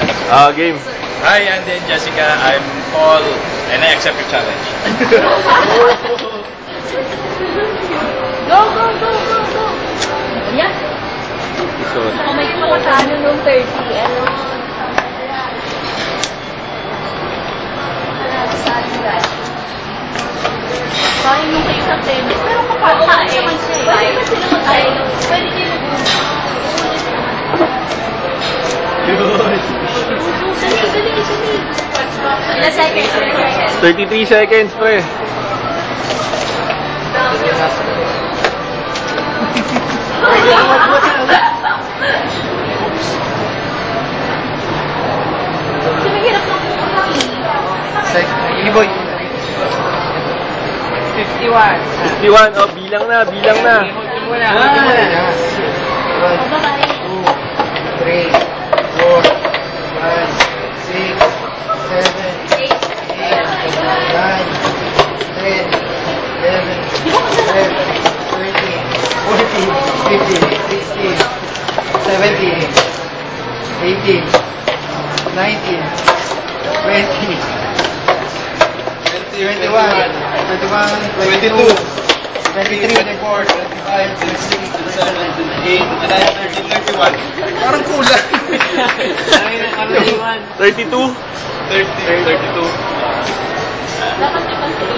Game. Hi, Andy and Jessica. I'm Paul, and I accept your challenge. Go, go, go, go, go! Yeah. Kung may makasano nung 30, ano? Parang yung kayo sa tennis, pero kapag naman siya eh. Pwede ba sila mag-tayo? Pwede kayo Ilan seconds? 33 seconds, pre. Sumihirap na po kami. Iboy. 51. 51, oh, bilang na, bilang na. 1, 2, 3, 4, 5, 6, 7, 8, 9, 10, 11, 12, 13, 14, 15, 16, 17, 18, 19, 20, 21, 22, 23, 24, 25, 26, 27, 28, 29, 30, 31. Parang kulang. 32? 32. Dapat may pansin.